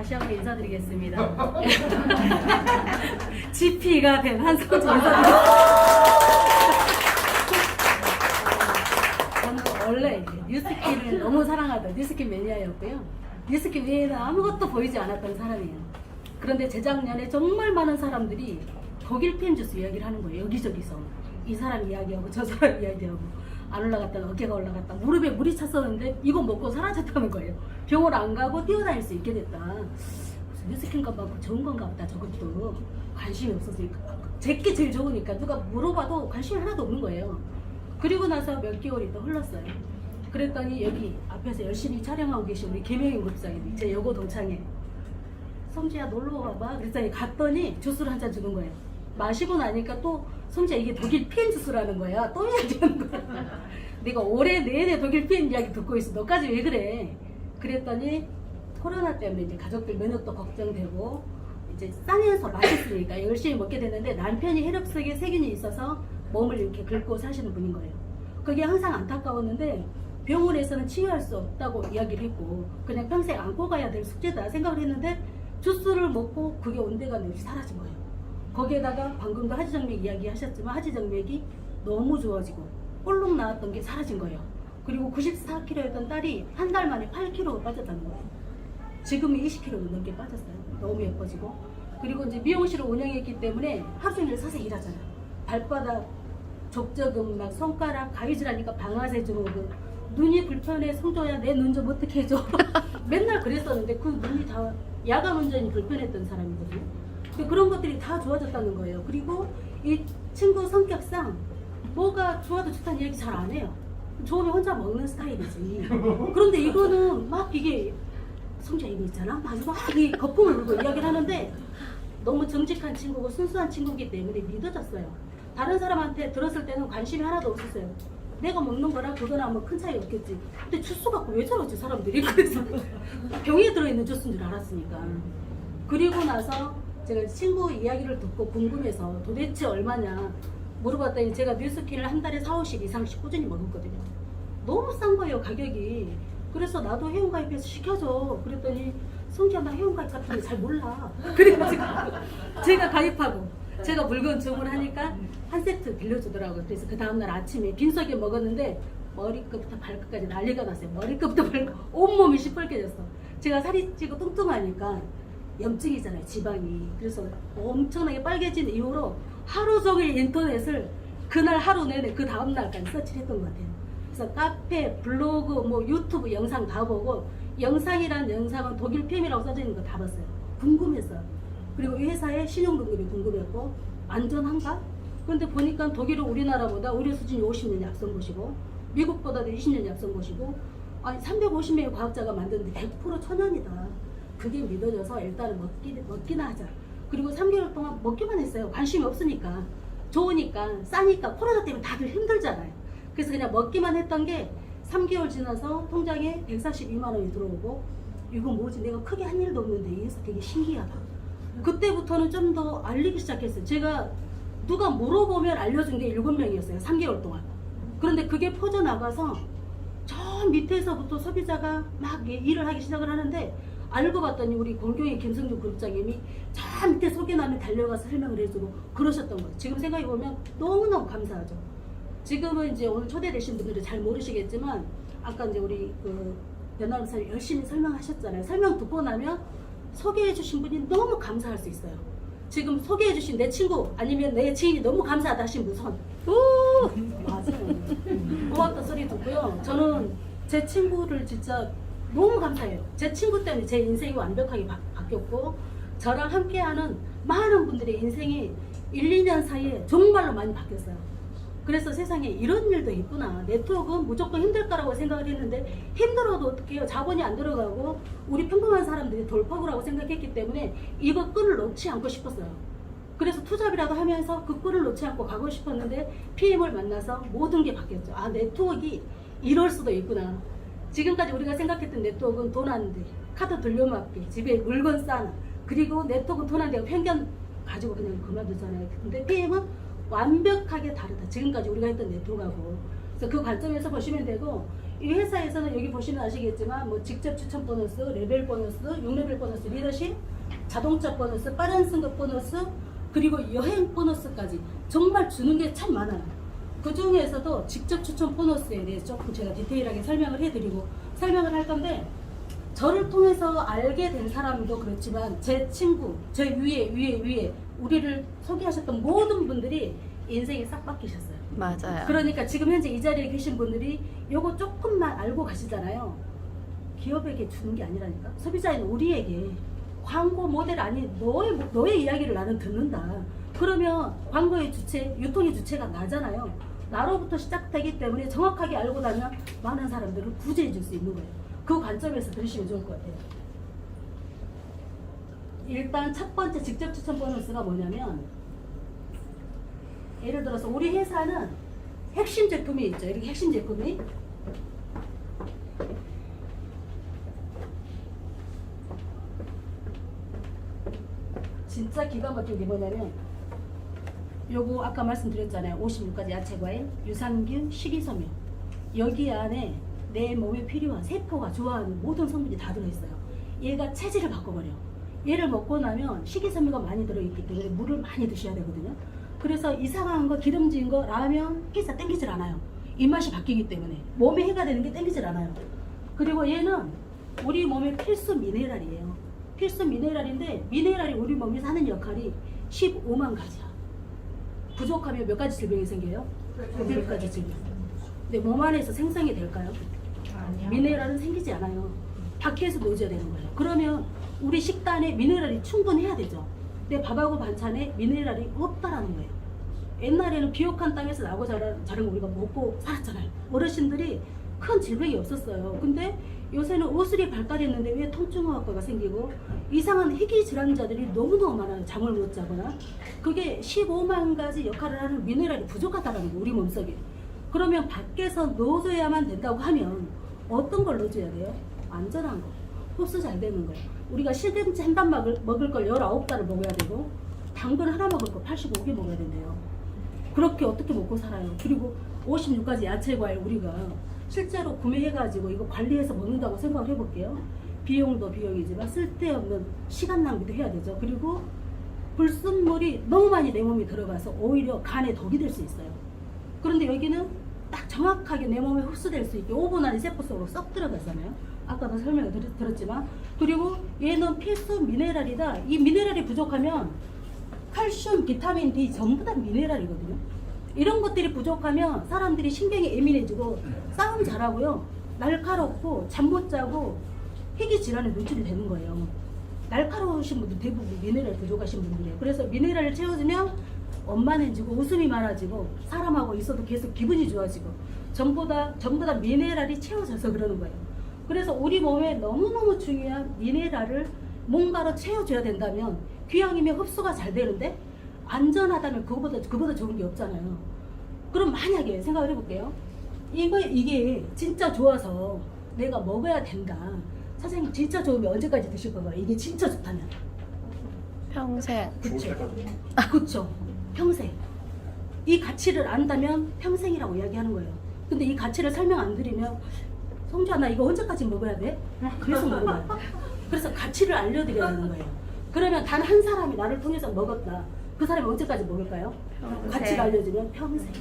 다시 한번 인사드리겠습니다. GP가 된 한성주 인사드리겠습니다. 저는 원래 뉴스킨을 너무 사랑하던 뉴스킨 매니아였고요. 뉴스킨 외에는 아무것도 보이지 않았던 사람이에요. 그런데 재작년에 정말 많은 사람들이 독일 펜 주스 이야기를 하는 거예요. 여기저기서. 이 사람 이야기하고 저 사람 이야기하고 안 올라갔다 어깨가 올라갔다 무릎에 물이 찼었는데 이거 먹고 사라졌다는 거예요. 병원 안 가고 뛰어다닐 수 있게 됐다. 뉴스킨 값 받고 좋은 건가 보다. 저것도 관심이 없었으니까 제게 제일 좋으니까 누가 물어봐도 관심이 하나도 없는 거예요. 그리고 나서 몇 개월이 또 흘렀어요. 그랬더니 여기 앞에서 열심히 촬영하고 계신 우리 김영인 국장님 제 여고 동창회 성지야 놀러 와봐 그랬더니 갔더니 주스를 한 잔 주는 거예요. 마시고 나니까 또 성지야 이게 독일 피엔 주스라는 거야. 또 이야기하는 거야. 내가 올해 내내 독일 피엔 이야기 듣고 있어. 너까지 왜 그래? 그랬더니 코로나 때문에 이제 가족들 면역도 걱정되고 이제 싸면서 맛있으니까 열심히 먹게 됐는데 남편이 혈액속에 세균이 있어서 몸을 이렇게 긁고 사시는 분인 거예요. 그게 항상 안타까웠는데 병원에서는 치유할 수 없다고 이야기를 했고 그냥 평생 안고 가야 될 숙제다 생각을 했는데 주스를 먹고 그게 온데간데 없이 사라진 거예요. 거기에다가 방금도 하지정맥 이야기 하셨지만 하지정맥이 너무 좋아지고 볼록 나왔던 게 사라진 거예요. 그리고 94kg였던 딸이 한 달 만에 8kg가 빠졌다는 거예요. 지금은 20kg 넘게 빠졌어요. 너무 예뻐지고 그리고 이제 미용실을 운영했기 때문에 하루 종일 서서 일하잖아요. 발바닥 족저근 막 손가락 가위질하니까 방아쇠 들어오고 눈이 불편해 성조야 내 눈 좀 어떻게 해줘 맨날 그랬었는데 그 눈이 다 야간 운전이 불편했던 사람이거든요. 근데 그런 것들이 다 좋아졌다는 거예요. 그리고 이 친구 성격상 뭐가 좋아도 좋다는 얘기 잘 안 해요. 좋으면 혼자 먹는 스타일이지. 그런데 이거는 막 이게 성조야 이거 있잖아 막 이거 막 이 거품을 물고 이야기를 하는데 너무 정직한 친구고 순수한 친구이기 때문에 믿어졌어요. 다른 사람한테 들었을 때는 관심이 하나도 없었어요. 내가 먹는 거랑 그거나 뭐 큰 차이 없겠지. 근데 주스 갖고 왜 저러지 사람들이. 그래서 병에 들어있는 주스인 줄 알았으니까. 그리고 나서 제가 친구 이야기를 듣고 궁금해서 도대체 얼마냐 물어봤더니 제가 뉴스킨을 한 달에 4-50 이상씩 꾸준히 먹었거든요. 너무 싼 거예요 가격이. 그래서 나도 회원가입해서 시켜줘. 그랬더니 성지야 나 회원가입 같은 거 잘 몰라. 그래가지고 제가 가입하고 제가 물건 주문하니까 한 세트 빌려주더라고요. 그래서 그 다음날 아침에 빈속에 먹었는데 머리끝부터 발끝까지 난리가 났어요. 머리끝부터 발끝 온몸이 시뻘개졌어. 제가 살이 찌고 뚱뚱하니까 염증이잖아요 지방이. 그래서 엄청나게 빨개진 이후로 하루 종일 인터넷을 그날 하루 내내 그 다음날까지 서치를 했던 것 같아요. 그래서 카페, 블로그, 뭐 유튜브 영상 다 보고 영상이란 영상은 독일 팸이라고 써져 있는 거 다 봤어요. 궁금해서. 그리고 회사의 신용등급이 궁금했고 안전한가? 근데 보니까 독일은 우리나라보다 의료 수준이 50년 앞선 곳이고 미국보다도 20년 앞선 곳이고 아니 350명의 과학자가 만드는데 100% 천연이다. 그게 믿어져서 일단은 먹기나 하자. 그리고 3개월 동안 먹기만 했어요. 관심이 없으니까. 좋으니까 싸니까 코로나 때문에 다들 힘들잖아요. 그래서 그냥 먹기만 했던 게 3개월 지나서 통장에 142만 원이 들어오고 이거 뭐지 내가 크게 한 일도 없는데 이래서 되게 신기하다. 그때부터는 좀 더 알리기 시작했어요. 제가 누가 물어보면 알려준 게 7명이었어요. 3개월 동안. 그런데 그게 퍼져나가서 저 밑에서부터 소비자가 막 일을 하기 시작을 하는데 알고 봤더니 우리 공경희 김성주 그룹장님이 저 밑에 소개나면 달려가서 설명을 해주고 그러셨던 거예요. 지금 생각해보면 너무너무 감사하죠. 지금은 이제 오늘 초대되신 분들은 잘 모르시겠지만 아까 이제 우리 그 변호사님 열심히 설명하셨잖아요. 설명 듣고 나면 소개해 주신 분이 너무 감사할 수 있어요. 지금 소개해 주신 내 친구 아니면 내 지인이 너무 감사하다 하신 분 손. 오! 맞아요. 고맙다 소리 듣고요. 저는 제 친구를 진짜 너무 감사해요. 제 친구 때문에 제 인생이 완벽하게 바뀌었고 저랑 함께하는 많은 분들의 인생이 1-2년 사이에 정말로 많이 바뀌었어요. 그래서 세상에 이런 일도 있구나. 네트워크는 무조건 힘들 거라고 생각을 했는데 힘들어도 어떻게 해요. 자본이 안 들어가고 우리 평범한 사람들이 돌파구라고 생각했기 때문에 이거 끈을 놓지 않고 싶었어요. 그래서 투잡이라도 하면서 그 끈을 놓지 않고 가고 싶었는데 PM을 만나서 모든 게 바뀌었죠. 아 네트워크가 이럴 수도 있구나. 지금까지 우리가 생각했던 네트워크는 돈 안 돼, 카드 돌려막기, 집에 물건 싸나, 그리고 네트워크는 돈 안 되고 편견 가지고 그냥 그만두잖아요. 근데 PM은 완벽하게 다르다. 지금까지 우리가 했던 네트워크하고. 그래서 그 관점에서 보시면 되고 이 회사에서는 여기 보시면 아시겠지만 뭐 직접 추천 보너스, 레벨 보너스, 6레벨 보너스, 리더십, 자동차 보너스, 빠른 승급 보너스, 그리고 여행 보너스까지 정말 주는 게 참 많아요. 그 중에서도 직접 추천 보너스에 대해서 조금 제가 디테일하게 설명을 해드리고 설명을 할 건데, 저를 통해서 알게 된 사람도 그렇지만 제 친구, 제 위에 우리를 소개하셨던 모든 분들이 인생이 싹 바뀌셨어요. 맞아요. 그러니까 지금 현재 이 자리에 계신 분들이 요거 조금만 알고 가시잖아요. 기업에게 주는 게 아니라니까. 소비자인 우리에게 광고 모델 아닌 너의 이야기를 나는 듣는다. 그러면 광고의 주체, 유통의 주체가 나잖아요. 나로부터 시작되기 때문에 정확하게 알고 나면 많은 사람들을 구제해 줄 수 있는 거예요. 그 관점에서 들으시면 좋을 것 같아요. 일단 첫 번째 직접 추천 보너스가 뭐냐면, 예를 들어서 우리 회사는 핵심 제품이 있죠. 이렇게 핵심 제품이 진짜 기가 막힌 게 뭐냐면, 요거 아까 말씀드렸잖아요. 56가지 야채과일, 유산균, 식이섬유. 여기 안에 내 몸에 필요한 세포가 좋아하는 모든 성분이 다 들어있어요. 얘가 체질을 바꿔버려. 얘를 먹고 나면 식이섬유가 많이 들어있기 때문에 물을 많이 드셔야 되거든요. 그래서 이상한 거, 기름진 거, 라면, 피자 땡기질 않아요. 입맛이 바뀌기 때문에 몸에 해가 되는 게 땡기질 않아요. 그리고 얘는 우리 몸의 필수 미네랄이에요. 필수 미네랄인데, 미네랄이 우리 몸에서 하는 역할이 15만 가지야. 부족하면 몇 가지 질병이 생겨요? 8가지 질병. 근데 몸 안에서 생성이 될까요? 아니요. 미네랄은 생기지 않아요. 밖에서 놓여야 되는 거예요. 그러면 우리 식단에 미네랄이 충분해야 되죠. 근데 밥하고 반찬에 미네랄이 없다라는 거예요. 옛날에는 비옥한 땅에서 나고 자란 거 우리가 먹고 살았잖아요. 어르신들이 큰 질병이 없었어요. 근데 요새는 의술이 발달했는데 왜 통증의학과가 생기고 이상한 희귀 질환자들이 너무너무 많아요. 잠을 못 자거나. 그게 15만 가지 역할을 하는 미네랄이 부족하다는 거예요. 우리 몸속에. 그러면 밖에서 넣어줘야만 된다고 하면 어떤 걸 넣어줘야 돼요? 안전한 거, 흡수 잘 되는 거. 우리가 시금치 한 단 먹을 걸 19단을 먹어야 되고, 당근 하나 먹을 거 85개 먹어야 된대요. 그렇게 어떻게 먹고 살아요? 그리고 56가지 야채 과일 우리가 실제로 구매해가지고 이거 관리해서 먹는다고 생각을 해볼게요. 비용도 비용이지만 쓸데없는 시간 낭비도 해야 되죠. 그리고 불순물이 너무 많이 내 몸에 들어가서 오히려 간에 독이 될 수 있어요. 그런데 여기는 딱 정확하게 내 몸에 흡수될 수 있게 5분 안에 세포 속으로 쏙 들어가잖아요. 아까도 설명을 드렸지만. 그리고 얘는 필수 미네랄이다. 이 미네랄이 부족하면 칼슘, 비타민 D 전부 다 미네랄이거든요. 이런 것들이 부족하면 사람들이 신경이 예민해지고 싸움 잘하고요, 날카롭고 잠 못 자고 희귀 질환에 노출이 되는 거예요. 날카로우신 분들 대부분 미네랄 부족하신 분들이에요. 그래서 미네랄을 채워주면 원만해지고 웃음이 많아지고 사람하고 있어도 계속 기분이 좋아지고 전부 다 미네랄이 채워져서 그러는 거예요. 그래서 우리 몸에 너무너무 중요한 미네랄을 뭔가로 채워줘야 된다면, 귀향이면 흡수가 잘 되는데 안전하다면 그거보다 좋은 게 없잖아요. 그럼 만약에 생각을 해볼게요. 이게 진짜 좋아서 내가 먹어야 된다. 사장님 진짜 좋으면 언제까지 드실 건가요? 이게 진짜 좋다면. 평생. 그쵸. 그쵸. 평생. 이 가치를 안다면 평생이라고 이야기하는 거예요. 근데 이 가치를 설명 안 드리면, 성주야 나 이거 언제까지 먹어야 돼? 계속 먹어야 돼. 그래서 가치를 알려드려야 하는 거예요. 그러면 단 한 사람이 나를 통해서 먹었다. 그 사람이 언제까지 먹을까요? 평생. 가치를 알려주면 평생.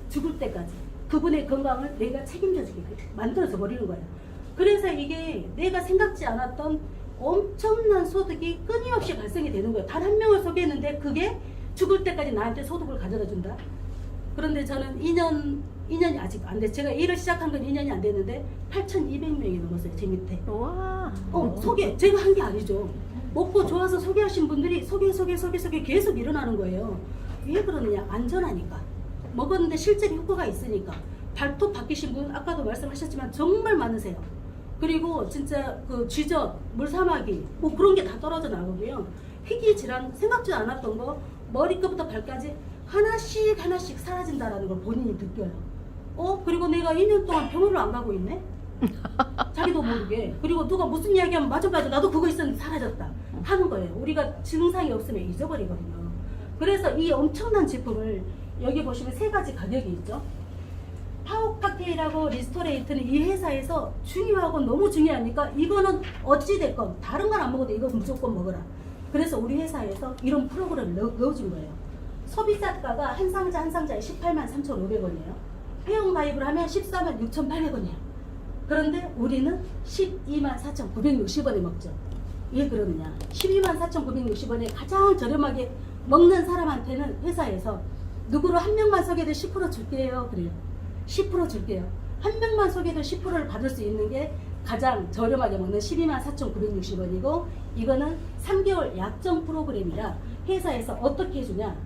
죽을 때까지. 그분의 건강을 내가 책임져주게 만들어서 버리는 거예요. 그래서 이게 내가 생각지 않았던 엄청난 소득이 끊임없이 발생이 되는 거예요. 단 한 명을 소개했는데 그게 죽을 때까지 나한테 소득을 가져다 준다. 그런데 저는 2년이 아직 안 돼. 제가 일을 시작한 건 2년이 안 됐는데 8,200명이 넘었어요. 제 밑에. 와. 소개. 제가 한 게 아니죠. 먹고 좋아서 소개하신 분들이 소개 계속 일어나는 거예요. 왜 그러느냐? 안전하니까. 먹었는데 실제로 효과가 있으니까. 발톱 바뀌신 분 아까도 말씀하셨지만 정말 많으세요. 그리고 진짜 그 쥐젖, 물사마귀 뭐 그런 게 다 떨어져 나오고요. 희귀 질환 생각지 않았던 거 머리끝부터 발까지 하나씩 사라진다라는 걸 본인이 느껴요. 그리고 내가 2년 동안 병원을 안 가고 있네? 자기도 모르게. 그리고 누가 무슨 이야기하면 맞아 나도 그거 있었는데 사라졌다 하는 거예요. 우리가 증상이 없으면 잊어버리거든요. 그래서 이 엄청난 제품을 여기 보시면 3가지 가격이 있죠. 파워카 칵테일하고 리스토레이트는 이 회사에서 중요하고 너무 중요하니까 이거는 어찌됐건 다른 건 안 먹어도 이거 무조건 먹어라. 그래서 우리 회사에서 이런 프로그램을 넣어준 거예요. 소비자가가 한 상자 한 상자에 18만 3,500원이에요. 회원 가입을 하면 14만 6,800원이에요. 그런데 우리는 12만 4,960원에 먹죠. 왜 그러느냐? 12만 4,960원에 가장 저렴하게 먹는 사람한테는 회사에서 누구로 한 명만 소개도 10% 줄게요. 그래요. 10% 줄게요. 한 명만 소개도 10%를 받을 수 있는 게 가장 저렴하게 먹는 12만 4,960원이고 이거는 3개월 약정 프로그램이라 회사에서 어떻게 해주냐?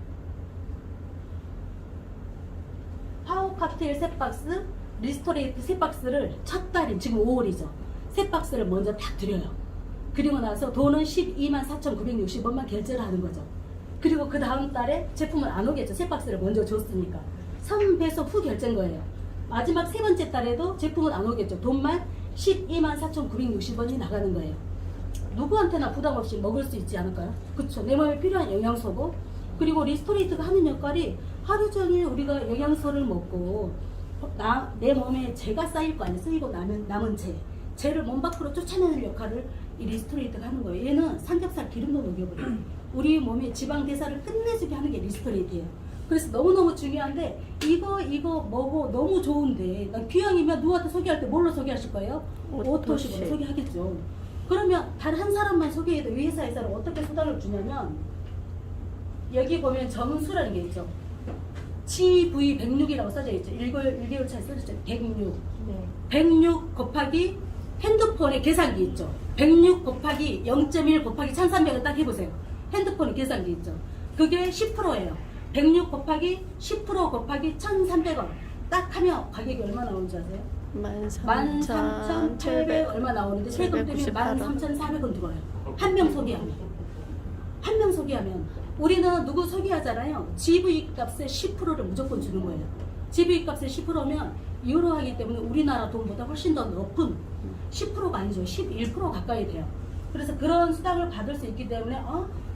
파워 칵테일 3박스, 리스토레이트 3박스를 첫 달인 지금 5월이죠. 3박스를 먼저 딱 드려요. 그리고 나서 돈은 12만 4,960원만 결제를 하는 거죠. 그리고 그 다음 달에 제품은 안 오겠죠. 3박스를 먼저 줬으니까. 3배속 후 결제인 거예요. 마지막 세 번째 달에도 제품은 안 오겠죠. 돈만 12만 4,960원이 나가는 거예요. 누구한테나 부담 없이 먹을 수 있지 않을까요? 그렇죠. 내 몸에 필요한 영양소고 그리고 리스토레이트가 하는 역할이 하루 종일 우리가 영양소를 먹고 내 몸에 재가 쌓일 거 아니에요. 쓰이고 남은 재를 몸 밖으로 쫓아내는 역할을 이 리스토레이트가 하는 거예요. 얘는 삼겹살 기름도 녹여버려요. 우리 몸의 지방 대사를 끝내주게 하는 게 리스토레이트예요. 그래서 너무너무 중요한데 이거 먹어 너무 좋은데 난 기왕이면 누구한테 소개할 때 뭘로 소개하실 거예요? 오토십으로 소개하겠죠. 그러면 단 한 사람만 소개해도 이 회사에서는 어떻게 수당을 주냐면 여기 보면 정수라는 게 있죠. GV106이라고 써져 있죠. 1개월 차에 써져 있죠. 106. 네. 106 곱하기 핸드폰에 계산기 있죠. 106 곱하기 0.1 곱하기 1300을 딱 해보세요. 핸드폰에 계산기 있죠. 그게 10%예요. 106 곱하기 10% 곱하기 1300원 딱 하면 가격이 얼마 나오는지 아세요? 13,800 얼마 나오는데 세금 때문에 13,400원 들어요. 한 명 소개하면. 한 명 소개하면 우리는 누구 소개하잖아요. GV 값의 10%를 무조건 주는 거예요. GV 값의 10%면 유로 하기 때문에 우리나라 돈보다 훨씬 더 높은 10%가 아니죠. 11% 가까이 돼요. 그래서 그런 수당을 받을 수 있기 때문에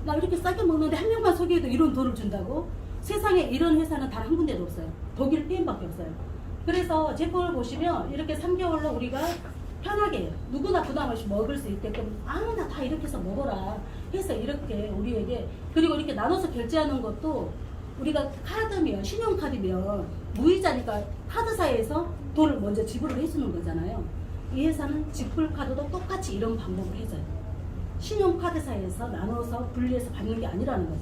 나 이렇게 싸게 먹는데 한 명만 소개해도 이런 돈을 준다고? 세상에 이런 회사는 단 한 군데도 없어요. 독일 스페인밖에 없어요. 그래서 제품을 보시면 이렇게 3개월로 우리가 편하게 누구나 부담 없이 먹을 수 있게끔 아무나 다 이렇게 해서 먹어라 해서 이렇게 우리에게 그리고 이렇게 나눠서 결제하는 것도 우리가 카드면 신용카드면 무이자니까 카드사에서 돈을 먼저 지불을 해주는 거잖아요. 이 회사는 직불카드도 똑같이 이런 방법을 해줘요. 신용카드사에서 나눠서 분리해서 받는 게 아니라는 거죠.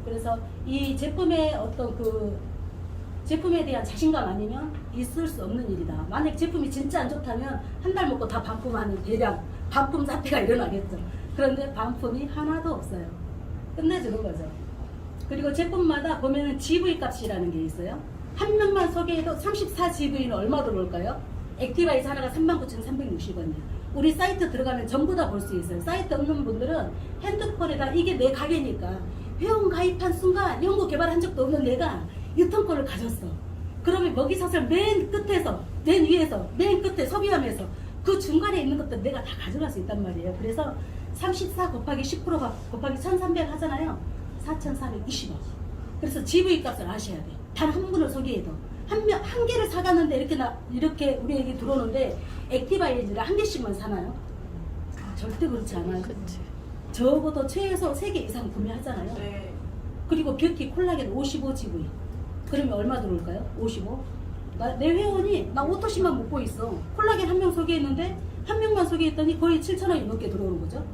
그래서 이 제품의 어떤 그 제품에 대한 자신감 아니면 있을 수 없는 일이다. 만약 제품이 진짜 안 좋다면 한 달 먹고 다 반품하는 대량 반품 사태가 일어나겠죠. 그런데 반품이 하나도 없어요. 끝내주는 거죠. 그리고 제품마다 보면은 GV 값이라는 게 있어요. 한 명만 소개해도 34GV는 얼마 들어올까요? 액티바이즈 하나가 39,360원이에요. 우리 사이트 들어가면 전부 다 볼 수 있어요. 사이트 없는 분들은 핸드폰에다 이게 내 가게니까 회원 가입한 순간 연구 개발한 적도 없는 내가 유통권을 가졌어. 그러면 먹이사슬 맨 끝에서, 맨 위에서, 맨 끝에 소비하면서 그 중간에 있는 것들 내가 다 가져갈 수 있단 말이에요. 그래서 34 곱하기 10%가 곱하기 1300 하잖아요. 4420원. 그래서 GV 값을 아셔야 돼요. 단 한 분을 소개해도. 한 개를 사갔는데 이렇게 우리에게 들어오는데 액티바이즈를 한 개씩만 사나요? 절대 그렇지 않아요. 그치. 적어도 최소 3개 이상 구매하잖아요. 네. 그리고 뷰티 콜라겐 55GV. 그러면 얼마 들어올까요? 55? 내 회원이 나 오토십만 먹고 있어. 콜라겐 한 명 소개했는데 한 명만 소개했더니 거의 7,000원이 넘게 들어오는 거죠.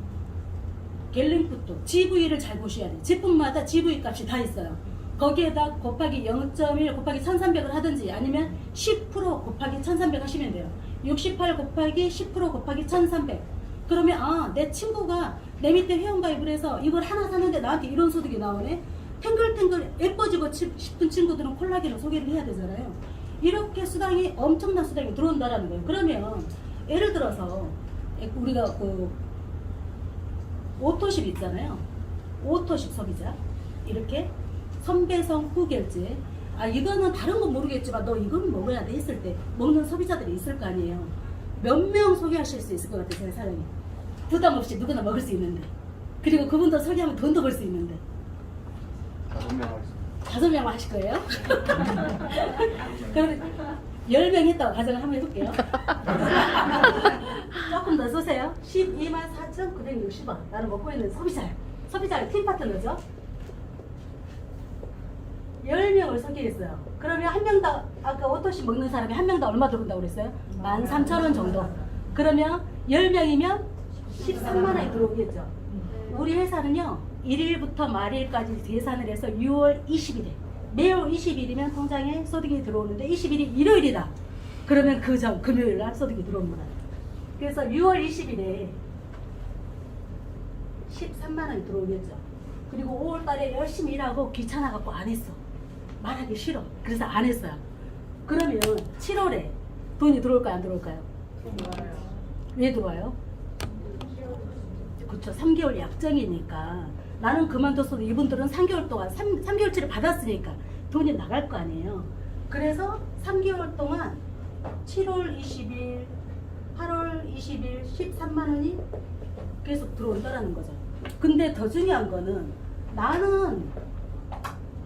갤림푸드 GV를 잘 보셔야 돼요. 제품마다 GV 값이 다 있어요. 거기에다 곱하기 0.1 곱하기 1300을 하든지 아니면 10% 곱하기 1300 하시면 돼요. 68 곱하기 10% 곱하기 1300. 그러면 내 친구가 내 밑에 회원가입을 해서 이걸 하나 샀는데 나한테 이런 소득이 나오네. 탱글탱글 예뻐지고 싶은 친구들은 콜라겐을 소개를 해야 되잖아요. 이렇게 수당이 엄청난 수당이 들어온다라는 거예요. 그러면 예를 들어서 우리가 그 오토십 있잖아요. 오토십 소비자 이렇게 선배성 후결제 이거는 다른 건 모르겠지만 너 이건 먹어야 돼 했을 때 먹는 소비자들이 있을 거 아니에요. 몇 명 소개하실 수 있을 것 같아요. 제 사람이 부담 없이 누구나 먹을 수 있는데 그리고 그분도 소개하면 돈도 벌 수 있는데 5명 하겠습니다. 5명 하실 거예요? 그럼 10명 했다고 가정을 한번 해볼게요. 조금 더 쓰세요. 124,960원. 나는 먹고 있는 소비자예요. 소비자의 팀 파트너죠. 10명을 소개했어요. 그러면 한 명당 아까 오토시 먹는 사람이 한 명당 얼마 들어온다고 그랬어요? 13,000원 정도. 그러면 10명이면 13만 원이 들어오겠죠. 우리 회사는요 1일부터 말일까지 계산을 해서 6월 20일에 매월 20일이면 통장에 소득이 들어오는데 20일이 일요일이다. 그러면 그 전 금요일 날 소득이 들어옵니다. 그래서 6월 20일에 13만 원이 들어오겠죠. 그리고 5월 달에 열심히 일하고 귀찮아갖고 안 했어. 말하기 싫어. 그래서 안 했어요. 그러면 7월에 돈이 들어올까요? 안 들어올까요? 왜 들어와요? 그렇죠. 3개월 약정이니까 나는 그만뒀어도 이분들은 3개월 동안 3개월치를 받았으니까 돈이 나갈 거 아니에요. 그래서 3개월 동안 7월 20일, 8월 20일 13만 원이 계속 들어온다라는 거죠. 근데 더 중요한 거는 나는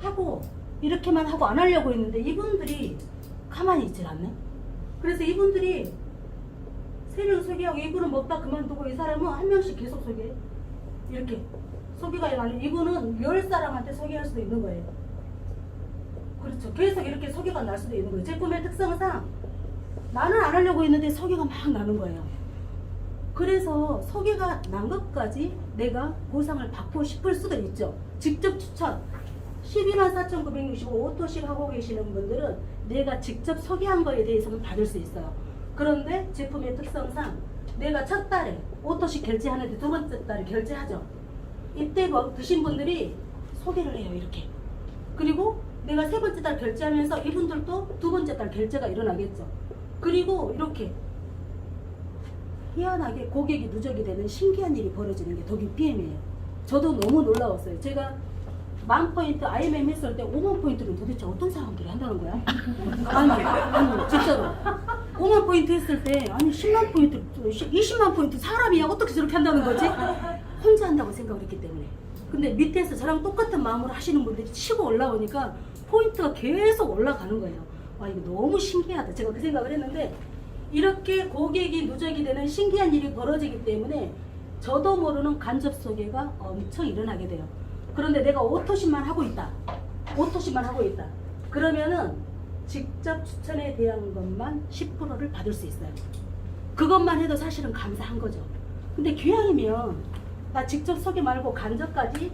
하고 이렇게만 하고 안 하려고 했는데 이분들이 가만히 있질 않네. 그래서 이분들이 3명 소개하고 이분은 먹다 그만두고 이 사람은 한 명씩 계속 소개해. 이렇게 소개가 일어나는 이분은 10사람한테 소개할 수도 있는 거예요. 그렇죠. 계속 이렇게 소개가 날 수도 있는 거예요. 제품의 특성상 나는 안 하려고 했는데 소개가 막 나는 거예요. 그래서 소개가 난 것까지 내가 보상을 받고 싶을 수도 있죠. 직접 추천 124,965 오토식 하고 계시는 분들은 내가 직접 소개한 거에 대해서는 받을 수 있어요. 그런데 제품의 특성상 내가 첫 달에 오토식 결제하는데 두 번째 달에 결제하죠. 이때 뭐 드신 분들이 소개를 해요. 이렇게. 그리고 내가 세 번째 달 결제하면서 이분들도 두 번째 달 결제가 일어나겠죠. 그리고 이렇게 희한하게 고객이 누적이 되는 신기한 일이 벌어지는 게 독일 PM이에요. 저도 너무 놀라웠어요. 제가 10,000포인트 IMM 했을 때 50,000포인트는 도대체 어떤 사람들이 한다는 거야? 아니 진짜로 50,000포인트 했을 때 아니 10만 포인트 20만 포인트 사람이야 어떻게 저렇게 한다는 거지? 혼자 한다고 생각을 했기 때문에. 근데 밑에서 저랑 똑같은 마음으로 하시는 분들이 치고 올라오니까 포인트가 계속 올라가는 거예요. 와 이거 너무 신기하다. 제가 그 생각을 했는데 이렇게 고객이 누적이 되는 신기한 일이 벌어지기 때문에 저도 모르는 간접 소개가 엄청 일어나게 돼요. 그런데 내가 오토십만 하고 있다. 오토십만 하고 있다. 그러면은 직접 추천에 대한 것만 10%를 받을 수 있어요. 그것만 해도 사실은 감사한 거죠. 근데 기왕이면 나 직접 소개 말고 간접까지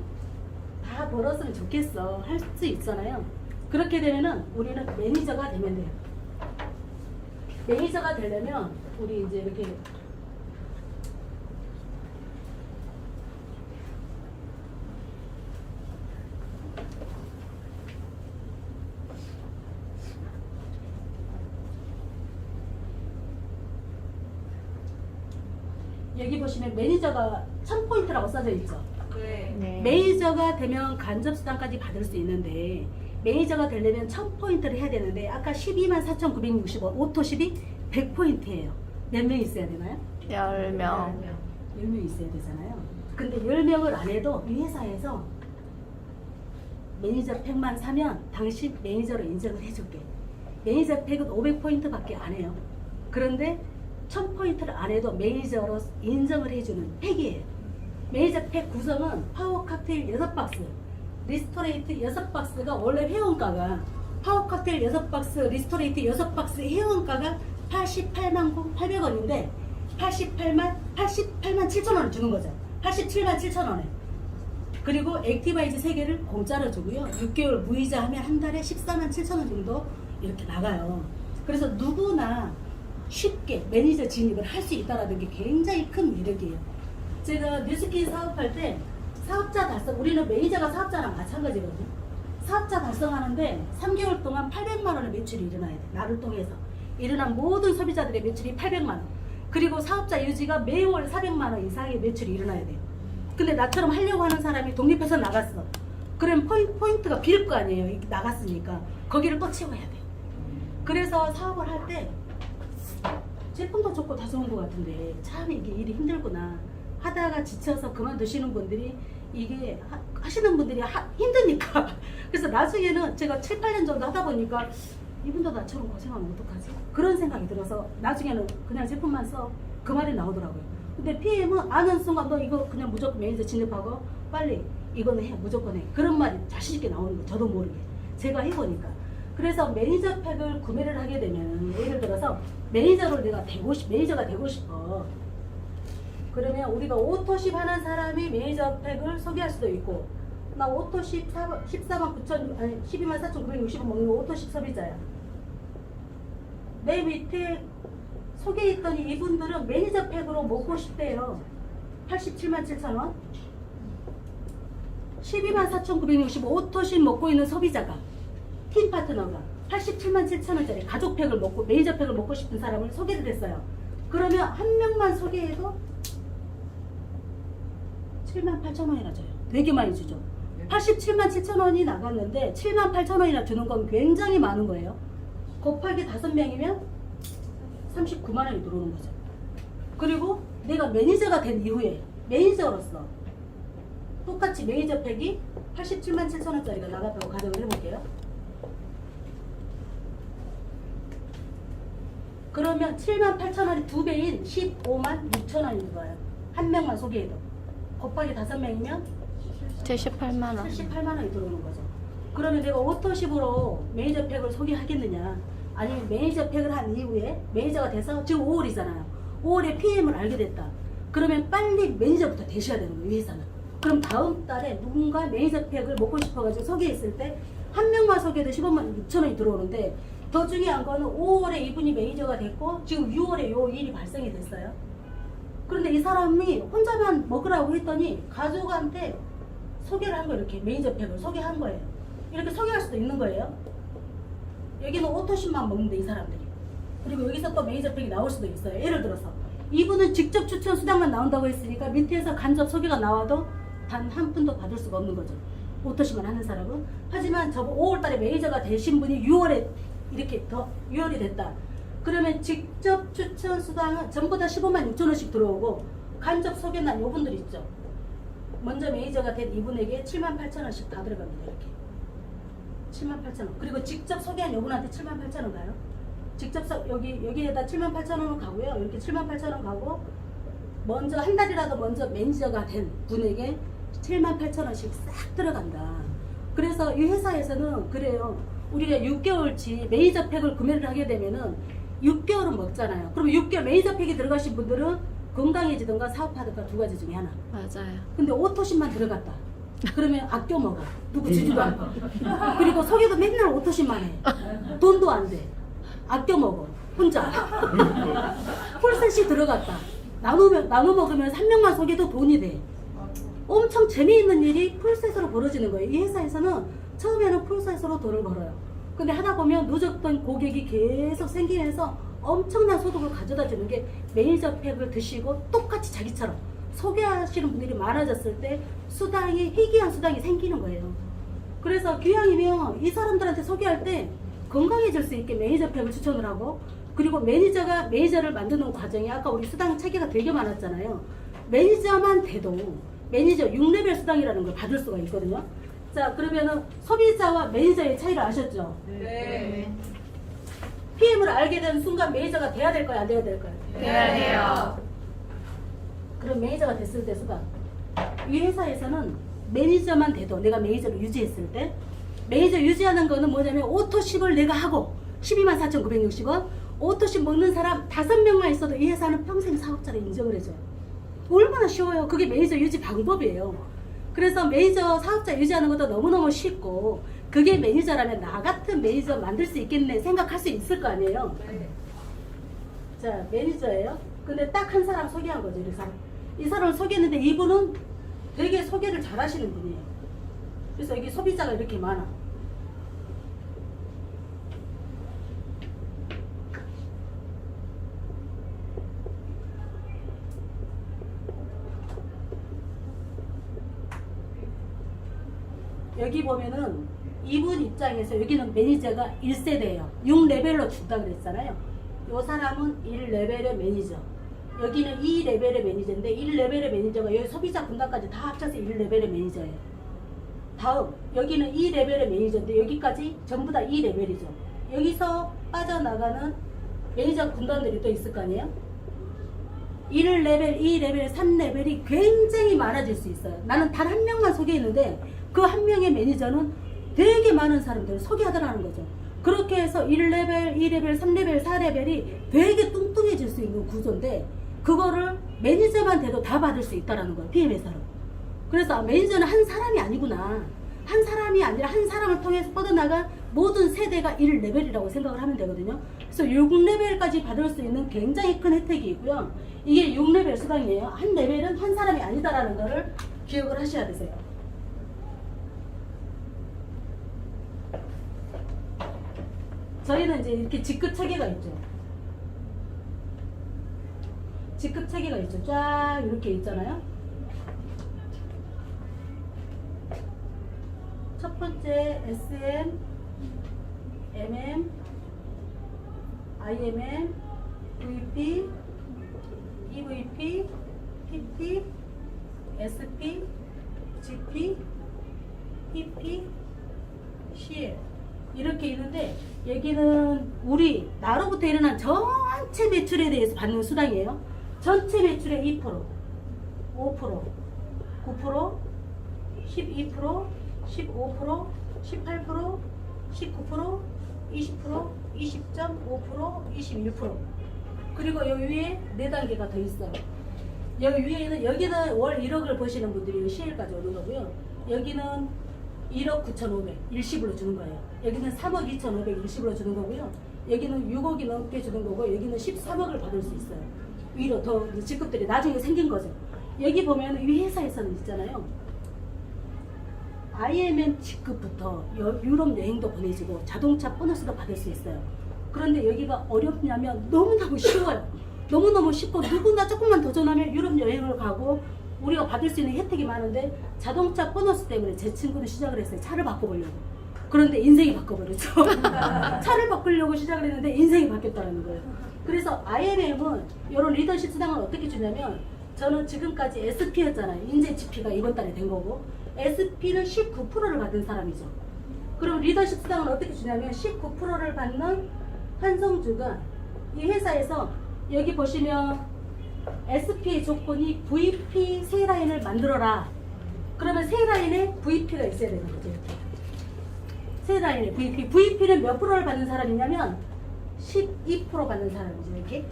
다 벌었으면 좋겠어. 할 수 있잖아요. 그렇게 되면은 우리는 매니저가 되면 돼요. 매니저가 되려면 우리 이제 이렇게 여기 보시면 매니저가 1000포인트라고 써져 있죠. 네. 매니저가 되면 간접수당까지 받을 수 있는데 매니저가 되려면 1000포인트를 해야 되는데 아까 124,960원 오토십이 100포인트예요. 몇 명 있어야 되나요? 10명. 10명 있어야 되잖아요. 근데 10명을 안 해도 이 회사에서 매니저 팩만 사면 당신 매니저로 인정을 해줄게. 매니저 팩은 500포인트 밖에 안 해요. 그런데 1000포인트를 안 해도 매니저로 인정을 해주는 팩이에요. 매니저 팩 구성은 파워 칵테일 6박스, 리스토레이트 6박스가 원래 회원가가 파워 칵테일 6박스, 리스토레이트 6박스 회원가가 88만 800원인데 88만 7천원을 주는 거죠. 87만 7천원에. 그리고 액티바이즈 3개를 공짜로 주고요. 6개월 무이자 하면 한 달에 14만 7천원 정도 이렇게 나가요. 그래서 누구나 쉽게 매니저 진입을 할 수 있다는 게 굉장히 큰 매력이에요. 제가 뉴스킨 사업할 때 사업자 달성, 우리는 매니저가 사업자랑 마찬가지거든요. 사업자 달성하는데 3개월 동안 800만 원의 매출이 일어나야 돼. 나를 통해서. 일어난 모든 소비자들의 매출이 800만 원. 그리고 사업자 유지가 매월 400만 원 이상의 매출이 일어나야 돼요. 근데 나처럼 하려고 하는 사람이 독립해서 나갔어. 그럼 포인트가 빌 거 아니에요. 나갔으니까. 거기를 또 채워야 돼요. 그래서 사업을 할 때 제품도 좋고 다 좋은 것 같은데 참 이게 일이 힘들구나 하다가 지쳐서 그만두시는 분들이 이게 하시는 분들이 힘드니까 그래서 나중에는 제가 7, 8년 정도 하다 보니까 이분도 나처럼 고생하면 어떡하지? 그런 생각이 들어서 나중에는 그냥 제품만 써. 그 말이 나오더라고요. 근데 PM은 아는 순간 너 이거 그냥 무조건 매니저 진입하고 빨리 이거는 해. 무조건 해. 그런 말이 자신 있게 나오는 거 저도 모르게. 제가 해보니까. 그래서 매니저 팩을 구매를 하게 되면 예를 들어서 매니저가 되고 싶어. 그러면 우리가 오토십 하는 사람이 매니저 팩을 소개할 수도 있고 나 오토십 12만 4,960원 먹는 오토십 소비자야. 내 밑에 소개했더니 이분들은 매니저 팩으로 먹고 싶대요. 87만 7천원 12만 4,960원 오토십 먹고 있는 소비자가 팀 파트너가 87만 7천원짜리 가족 팩을 먹고 매니저 팩을 먹고 싶은 사람을 소개를 했어요. 그러면 한 명만 소개해도 7만 8천원이나 줘요. 되게 많이 주죠. 87만 7천원이 나갔는데 7만 8천원이나 주는 건 굉장히 많은 거예요. 곱하기 5명이면 39만원이 들어오는 거죠. 그리고 내가 매니저가 된 이후에 매니저로서 똑같이 매니저 팩이 87만 7천원짜리가 나갔다고 가정을 해볼게요. 그러면 7만 8천원이 2배인 15만 6천원이 들어와요. 한 명만 소개해도. 곱하기 5명이면 78만 원. 78만 원이 들어오는 거죠. 그러면 내가 오토십으로 매니저 팩을 소개하겠느냐? 아니면 매니저 팩을 한 이후에 매니저가 돼서 지금 5월이잖아요. 5월에 PM을 알게 됐다. 그러면 빨리 매니저부터 되셔야 되는 거예요, 이 회사는. 그럼 다음 달에 누군가 매니저 팩을 먹고 싶어가지고 소개했을 때 한 명만 소개해도 15만 6천 원이 들어오는데 더 중요한 거는 5월에 이분이 매니저가 됐고 지금 6월에 요 일이 발생이 됐어요. 그런데 이 사람이 혼자만 먹으라고 했더니 가족한테 소개를 한 거예요. 이렇게 매니저 팩을 소개한 거예요. 이렇게 소개할 수도 있는 거예요. 여기는 오토십만 먹는데 이 사람들이. 그리고 여기서 또 매니저 팩이 나올 수도 있어요. 예를 들어서 이분은 직접 추천 수당만 나온다고 했으니까 밑에서 간접 소개가 나와도 단 한 푼도 받을 수가 없는 거죠. 오토십만 하는 사람은. 하지만 저 5월달에 매니저가 되신 분이 6월에 이렇게 더 6월이 됐다. 그러면 직접 추천 수당은 전부 다 15만 6천 원씩 들어오고 간접 소개난 요분들 있죠. 먼저 매니저가 된 이분에게 7만 8천 원씩 다 들어갑니다. 이렇게 7만 8천 원. 그리고 직접 소개한 요분한테 7만 8천 원 가요. 직접 여기에다 7만 8천 원은 가고요. 이렇게 7만 8천 원 가고 먼저 한 달이라도 먼저 매니저가 된 분에게 7만 8천 원씩 싹 들어간다. 그래서 이 회사에서는 그래요. 우리가 6개월치 매니저 팩을 구매를 하게 되면은 6개월은 먹잖아요. 그럼 6개월 매니저 팩이 들어가신 분들은 건강해지든가 사업하든가 두 가지 중에 하나. 맞아요. 근데 오토십만 들어갔다. 그러면 아껴 먹어. 누구 주지도 않고. 그리고 소개도 맨날 오토십만 해. 돈도 안 돼. 아껴 먹어. 혼자. 풀셋이 들어갔다. 나눠 먹으면 3명만 소개도 돈이 돼. 엄청 재미있는 일이 풀셋으로 벌어지는 거예요. 이 회사에서는 처음에는 풀셋으로 돈을 벌어요. 근데 하다 보면 누적된 고객이 계속 생기면서 엄청난 소득을 가져다 주는 게 매니저 팩을 드시고 똑같이 자기처럼 소개하시는 분들이 많아졌을 때 수당이, 희귀한 수당이 생기는 거예요. 그래서 기왕이면 이 사람들한테 소개할 때 건강해질 수 있게 매니저 팩을 추천을 하고, 그리고 매니저를 만드는 과정이 아까 우리 수당 체계가 되게 많았잖아요. 매니저만 돼도 매니저 6레벨 수당이라는 걸 받을 수가 있거든요. 자, 그러면은 소비자와 매니저의 차이를 아셨죠? 네. PM을 알게 된 순간 매니저가 돼야 될까요? 안 돼야 될까요? 돼야 돼요. 그럼 매니저가 됐을 때 수당. 이 회사에서는 매니저만 돼도 내가 매니저를 유지했을 때 매니저 유지하는 거는 뭐냐면 오토십을 내가 하고 124,960원 오토십 먹는 사람 5명만 있어도 이 회사는 평생 사업자로 인정을 해줘요. 얼마나 쉬워요. 그게 매니저 유지 방법이에요. 그래서 매니저 사업자 유지하는 것도 너무너무 쉽고 그게 매니저라면 나 같은 매니저 만들 수 있겠네 생각할 수 있을 거 아니에요. 자, 매니저예요. 근데 딱 한 사람 소개한 거죠. 이 사람을 소개했는데 이분은 되게 소개를 잘 하시는 분이에요. 그래서 여기 소비자가 이렇게 많아. 여기 보면은 이분 입장에서 여기는 매니저가 1세대예요. 6레벨로 준다 그랬잖아요. 이 사람은 1레벨의 매니저. 여기는 2레벨의 매니저인데 1레벨의 매니저가 여기 소비자 분담까지 다 합쳐서 1레벨의 매니저예요. 다음 여기는 2레벨의 매니저인데 여기까지 전부 다 2레벨이죠. 여기서 빠져나가는 매니저 군단들이 또 있을 거 아니에요? 1레벨, 2레벨, 3레벨이 굉장히 많아질 수 있어요. 나는 단 한 명만 소개했는데 그 한 명의 매니저는 되게 많은 사람들을 소개하더라는 거죠. 그렇게 해서 1레벨, 2레벨, 3레벨, 4레벨이 되게 뚱뚱해질 수 있는 구조인데 그거를 매니저만 돼도 다 받을 수 있다는 거예요. PM회사로. 그래서 매니저는 한 사람이 아니구나. 한 사람이 아니라 한 사람을 통해서 뻗어나간 모든 세대가 1레벨이라고 생각을 하면 되거든요. 그래서 6레벨까지 받을 수 있는 굉장히 큰 혜택이 있고요. 이게 6레벨 수당이에요. 한 레벨은 한 사람이 아니다라는 거를 기억을 하셔야 되세요. 저희는 이제 이렇게 직급 체계가 있죠. 직급 체계가 있죠. 쫙 이렇게 있잖아요. 첫 번째 SM, MM, IMM, VP, EVP, PT, SP, GP, EP, CL 이렇게 있는데 여기는 우리 나로부터 일어난 전체 매출에 대해서 받는 수당이에요. 전체 매출의 2%, 5%, 9%, 12%, 15%, 18%, 19%, 20%, 20.5%, 21%. 그리고 여기 위에 4단계가 더 있어요. 여기 위에는, 여기는 월 1억을 버시는 분들이 CL까지 오는 거고요. 여기는 1억 9,500 일시불로 주는 거예요. 여기는 3억 2,500 일시불로 주는 거고요. 여기는 6억이 넘게 주는 거고, 여기는 13억을 받을 수 있어요. 위로 더 직급들이 나중에 생긴 거죠. 여기 보면 이 회사에서는 있잖아요. IMM 직급부터 유럽 여행도 보내주고 자동차 보너스도 받을 수 있어요. 그런데 여기가 어렵냐면 너무너무 쉬워요. 너무너무 쉽고 누구나 조금만 도전하면 유럽 여행을 가고 우리가 받을 수 있는 혜택이 많은데 자동차 보너스 때문에 제 친구는 시작을 했어요. 차를 바꿔보려고. 그런데 인생이 바꿔버렸죠. 차를 바꾸려고 시작을 했는데 인생이 바뀌었다는 거예요. 그래서 IMM은 이런 리더십 수당을 어떻게 주냐면 저는 지금까지 SP였잖아요. 인재 GP가 이번 달에 된 거고 SP는 19%를 받은 사람이죠. 그럼 리더십 수당은 어떻게 주냐면 19%를 받는 한성주가 이 회사에서 여기 보시면 SP의 조건이 VP 세 라인을 만들어라. 그러면 세 라인에 VP가 있어야 되는 거죠. 이렇게. 세 라인에 VP. VP는 몇 프로를 받는 사람이냐면 12% 받는 사람이죠. 이렇게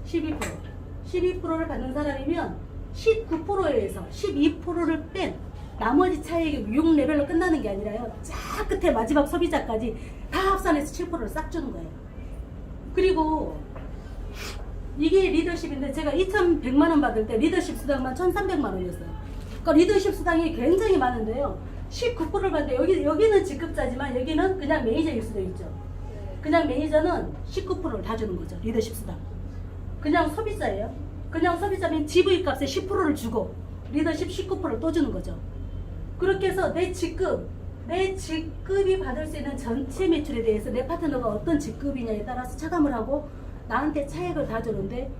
12%를 받는 사람이면 19%에서 12%를 뺀 나머지 차액이 6레벨로 끝나는 게 아니라요. 쫙 끝에 마지막 소비자까지 다 합산해서 7%를 싹 주는 거예요. 그리고 이게 리더십인데 제가 2,100만 원 받을 때 리더십 수당만 1,300만 원이었어요. 그러니까 리더십 수당이 굉장히 많은데요. 19%를 받는데 여기는 직급자지만 여기는 그냥 매니저일 수도 있죠. 그냥 매니저는 19%를 다 주는 거죠. 리더십 수당. 그냥 소비자예요. 그냥 소비자면 GV 값에 10%를 주고 리더십 19%를 또 주는 거죠. 그렇게 해서 내 직급이 받을 수 있는 전체 매출에 대해서 내 파트너가 어떤 직급이냐에 따라서 차감을 하고 나한테 차액을 다 주는데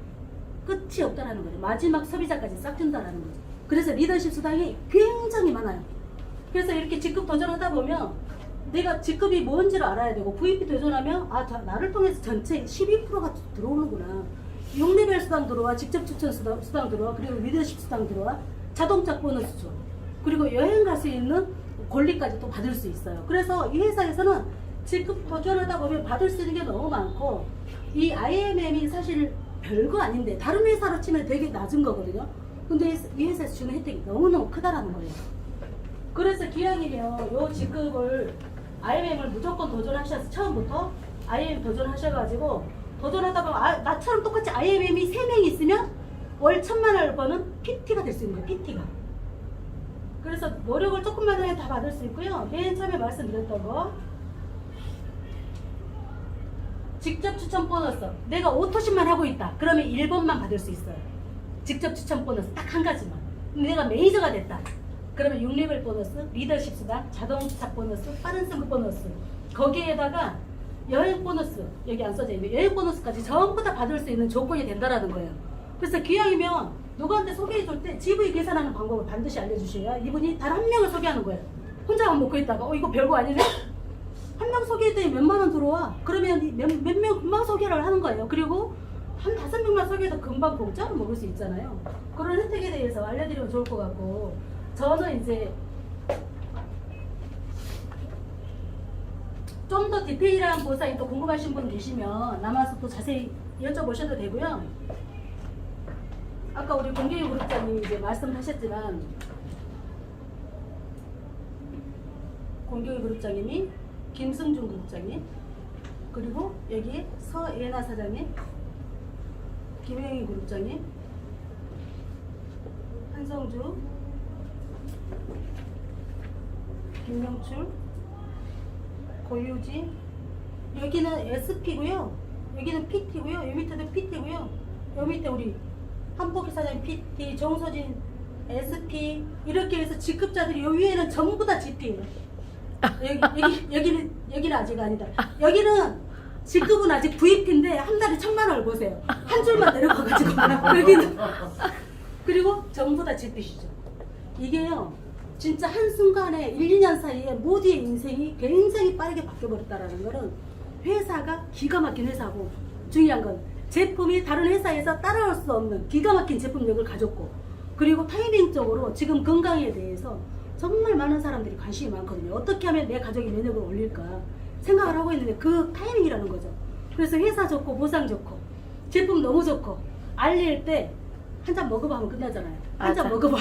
끝이 없다라는 거죠. 마지막 소비자까지 싹 준다라는 거죠. 그래서 리더십 수당이 굉장히 많아요. 그래서 이렇게 직급 도전하다 보면 내가 직급이 뭔지를 알아야 되고 VP 도전하면 나를 통해서 전체 12%가 들어오는구나. 6레벨 수당 들어와, 직접 추천 수당 들어와, 그리고 리더십 수당 들어와, 자동차 보너스 줘. 그리고 여행 갈 수 있는 권리까지 또 받을 수 있어요. 그래서 이 회사에서는 직급 도전하다 보면 받을 수 있는 게 너무 많고 이 IMM이 사실 별거 아닌데 다른 회사로 치면 되게 낮은 거거든요. 근데 이 회사에서 주는 혜택이 너무너무 크다라는 거예요. 그래서 기왕이면 요 직급을 IMM을 무조건 도전하셔서 처음부터 IMM 도전하셔가지고 도전하다 보면 나처럼 똑같이 IMM이 3명 있으면 월 1,000만 원을 버는 PT가 될 수 있는 거예요. PT가. 그래서 노력을 조금만 하면 다 받을 수 있고요. 맨 처음에 말씀드렸던 거 직접 추천 보너스 내가 오토십만 하고 있다. 그러면 1번만 받을 수 있어요. 직접 추천 보너스 딱 한 가지만. 내가 매니저가 됐다. 그러면 6레벨 보너스, 리더십 수당, 자동차 보너스, 빠른 승급 보너스 거기에다가 여행 보너스 여기 안 써져 있는데 여행 보너스까지 전부 다 받을 수 있는 조건이 된다라는 거예요. 그래서 기왕이면 누구한테 소개해 줄 때 GV 계산하는 방법을 반드시 알려주셔야 이분이 단 한 명을 소개하는 거예요. 혼자만 먹고 있다가 이거 별거 아니네? 한 명 소개했더니 몇만 원 들어와. 그러면 몇 명 금방 소개를 하는 거예요. 그리고 한 5명만 소개해도 금방 공짜로 먹을 수 있잖아요. 그런 혜택에 대해서 알려드리면 좋을 것 같고, 저는 이제 좀 더 디테일한 보상이 또 궁금하신 분 계시면 남아서 또 자세히 여쭤보셔도 되고요. 아까 우리 공교육 그룹장님이 이제 말씀하셨지만, 공교육 그룹장님이 김승준 그룹장님, 그리고 여기 서예나 사장님, 김영희 그룹장님, 한성주, 김명출, 고유지, 여기는 SP고요, 여기는 PT고요, 여기 밑에도 PT고요, 여기 밑에 우리 한복희 사장님 PT, 정서진 SP, 이렇게 해서 직급자들이 여기 위에는 전부 다 GP예요. 여기는 아직 아니다. 여기는 직급은 아직 VP인데 한 달에 1,000만 원을 보세요. 한 줄만 내려가가지고 여기는 그리고 전부 다 GP시죠. 이게요, 진짜 한순간에 1, 2년 사이에 모두의 인생이 굉장히 빠르게 바뀌어버렸다라는 거는 회사가 기가 막힌 회사고, 중요한 건 제품이 다른 회사에서 따라올 수 없는 기가 막힌 제품력을 가졌고, 그리고 타이밍적으로 지금 건강에 대해서 정말 많은 사람들이 관심이 많거든요. 어떻게 하면 내 가족의 면역을 올릴까 생각을 하고 있는데 그 타이밍이라는 거죠. 그래서 회사 좋고 보상 좋고 제품 너무 좋고 알릴 때 한 잔 먹어봐 하면 끝나잖아요. 한 잔 맞아. 먹어봐.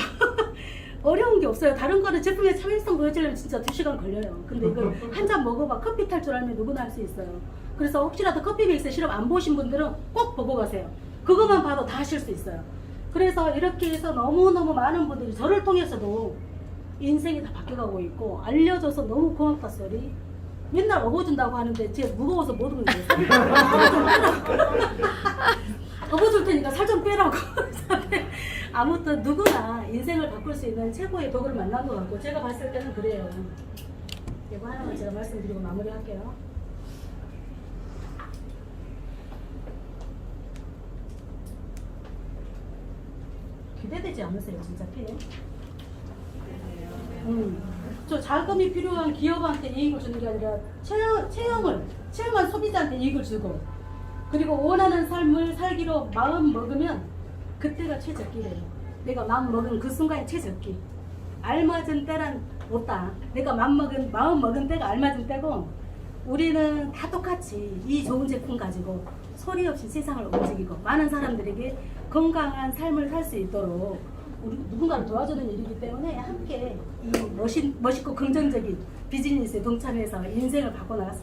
어려운 게 없어요. 다른 거는 제품의 차별성 보여주려면 진짜 2시간 걸려요. 근데 이걸 한 잔 먹어봐. 커피 탈 줄 알면 누구나 할 수 있어요. 그래서 혹시라도 커피 믹스 시럽 안 보신 분들은 꼭 보고 가세요. 그것만 봐도 다 하실 수 있어요. 그래서 이렇게 해서 너무너무 많은 분들이 저를 통해서도 인생이 다 바뀌어가고 있고, 알려줘서 너무 고맙다 소리 맨날 업어준다고 하는데 제 무거워서 못 오는 거예요. 업어줄 테니까 살 좀 빼라고. 아무튼 누구나 인생을 바꿀 수 있는 최고의 도구를 만난 것 같고, 제가 봤을 때는 그래요. 이거 하나만 제가 말씀드리고 마무리할게요. 기대되지 않으세요, 진짜 피? 저 자금이 필요한 기업한테 이익을 주는 게 아니라 체험한 소비자한테 이익을 주고, 그리고 원하는 삶을 살기로 마음 먹으면 그때가 최적기래요. 내가 마음 먹은 그 순간이 최적기. 알맞은 때란 없다. 내가 마음 먹은 때가 알맞은 때고, 우리는 다 똑같이 이 좋은 제품 가지고 소리 없이 세상을 움직이고 많은 사람들에게 건강한 삶을 살 수 있도록 우리 누군가를 도와주는 일이기 때문에 함께 이 멋있고 긍정적인 비즈니스에 동참해서 인생을 바꿔나갔습니다.